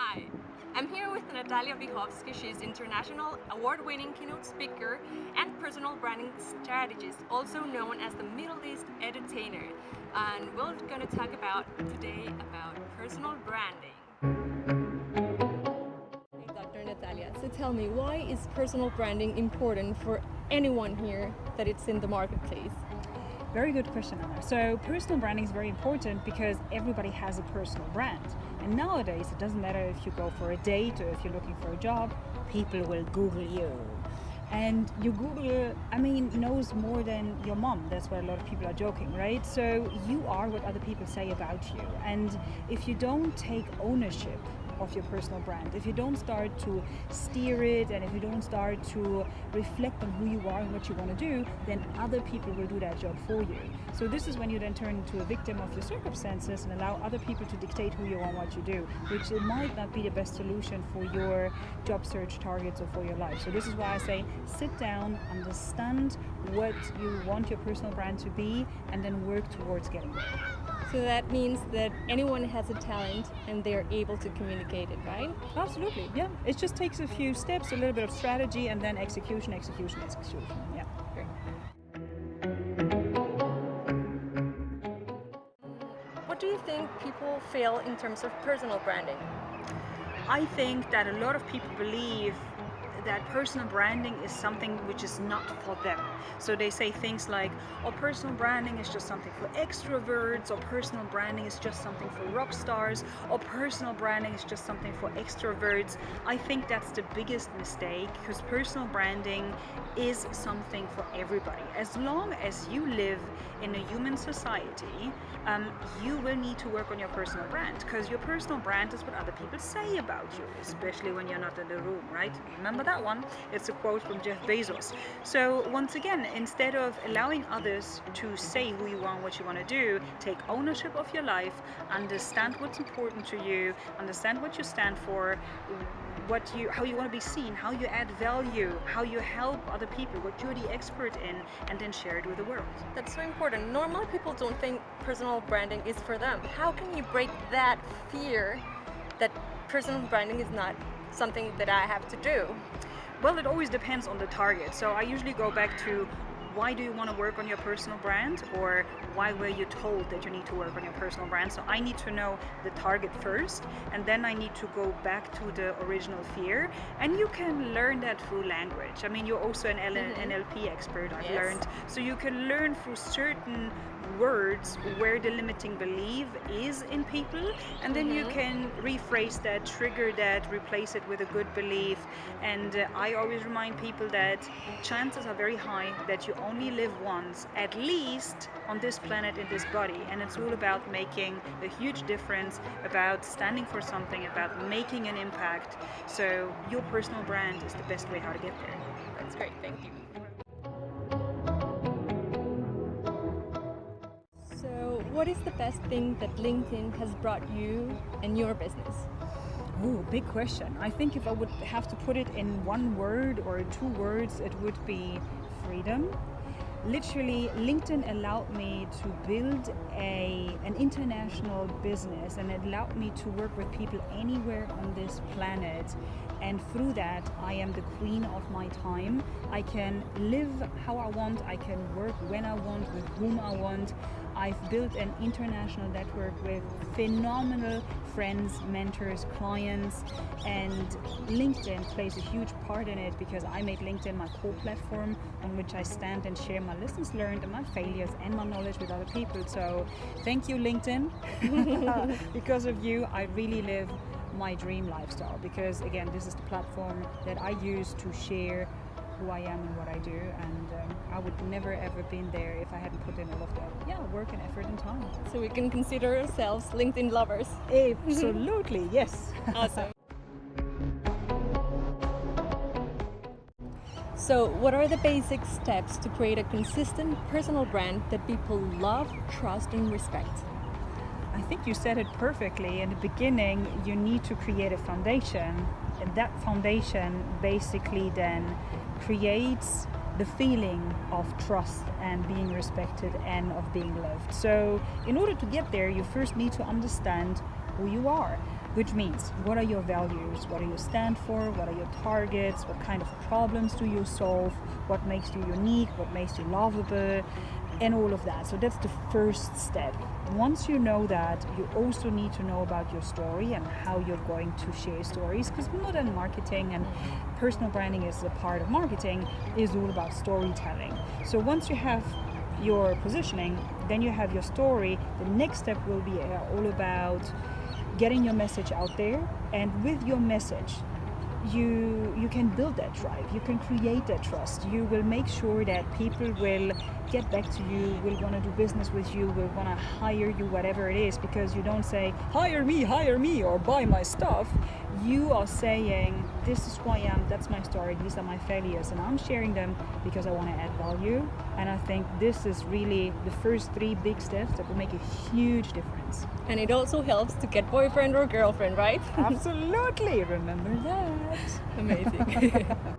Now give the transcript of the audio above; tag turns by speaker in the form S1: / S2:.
S1: Hi, I'm here with Natalia Wiechowski. She's international award-winning keynote speaker and personal branding strategist, also known as the Middle East edutainer. And we're going to talk today about personal branding. Hey, Dr. Natalia, so tell me, why is personal branding important for anyone here that it's in the marketplace?
S2: Very good question, Anna. So personal branding is very important because everybody has a personal brand. And nowadays, it doesn't matter if you go for a date or if you're looking for a job, people will Google you. And your Google, knows more than your mom. That's why a lot of people are joking, right? So you are what other people say about you. And if you don't take ownership of your personal brand, if you don't start to steer it, and if you don't start to reflect on who you are and what you want to do, then other people will do that job for you. So this is when you then turn into a victim of your circumstances and allow other people to dictate who you are and what you do, which might not be the best solution for your job search targets or for your life. So this is why I say sit down, understand what you want your personal brand to be, and then work towards getting there.
S1: So that means that anyone has a talent and they're able to communicate it, right?
S2: Absolutely, yeah. It just takes a few steps, a little bit of strategy, and then execution, yeah.
S1: Great. What do you think people feel in terms of personal branding?
S2: I think that a lot of people believe that personal branding is something which is not for them. So they say things like, oh, personal branding is just something for extroverts, or personal branding is just something for rock stars, or personal branding is just something for extroverts. I think that's the biggest mistake, because personal branding is something for everybody. As long as you live in a human society, you will need to work on your personal brand, because your personal brand is what other people say about you, especially when you're not in the room, right? Remember that one? It's a quote from Jeff Bezos. So once again, instead of allowing others to say who you are and what you want to do, take ownership of your life, understand what's important to you, understand what you stand for, how you want to be seen, how you add value, how you help other people, what you're the expert in, and then share it with the world.
S1: That's so important. Normally people don't think personal branding is for them. How can you break that fear that personal branding is not something that I have to do?
S2: Well, it always depends on the target. So I usually go back to, why do you want to work on your personal brand, or why were you told that you need to work on your personal brand? So I need to know the target first, and then I need to go back to the original fear. And you can learn that through language. You're also an NLP expert, I've learned. So you can learn through certain words where the limiting belief is in people, and then you can rephrase that, trigger that, replace it with a good belief. And I always remind people that chances are very high that you only live once, at least on this planet, in this body, and it's all about making a huge difference, about standing for something, about making an impact. So your personal brand is the best way how to get there.
S1: That's great, thank you. So what is the best thing that LinkedIn has brought you and your business?
S2: Ooh, big question. I think if I would have to put it in one word or 2 words, it would be freedom. Literally, LinkedIn allowed me to build an international business, and it allowed me to work with people anywhere on this planet. And through that, I am the queen of my time. I can live how I want, I can work when I want, with whom I want. I've built an international network with phenomenal friends, mentors, clients, and LinkedIn plays a huge part in it, because I made LinkedIn my core platform on which I stand and share my lessons learned and my failures and my knowledge with other people. So thank you, LinkedIn. Because of you, I really live my dream lifestyle, because again, this is the platform that I use to share who I am and what I do, and I would never ever been there if I hadn't put in all of that work and effort and time.
S1: So we can consider ourselves LinkedIn lovers.
S2: Absolutely, yes.
S1: Awesome. So what are the basic steps to create a consistent personal brand that people love, trust, and respect?
S2: I think you said it perfectly. In the beginning, you need to create a foundation, and that foundation basically then creates the feeling of trust and being respected and of being loved. So in order to get there, you first need to understand who you are, which means what are your values, what do you stand for, what are your targets, what kind of problems do you solve, what makes you unique, what makes you lovable, and all of that. So that's the first step. Once you know that, you also need to know about your story and how you're going to share stories, because modern marketing and personal branding is a part of marketing, is all about storytelling. So once you have your positioning, then you have your story. The next step will be all about getting your message out there, and with your message you can build that drive, you can create that trust, you will make sure that people will get back to you, will want to do business with you, will want to hire you, whatever it is, because you don't say hire me or buy my stuff. You are saying this is who I am, that's my story, these are my failures, and I'm sharing them because I want to add value. And I think this is really the first 3 big steps that will make a huge difference.
S1: And it also helps to get boyfriend or girlfriend, right?
S2: Absolutely, remember that.
S1: Amazing.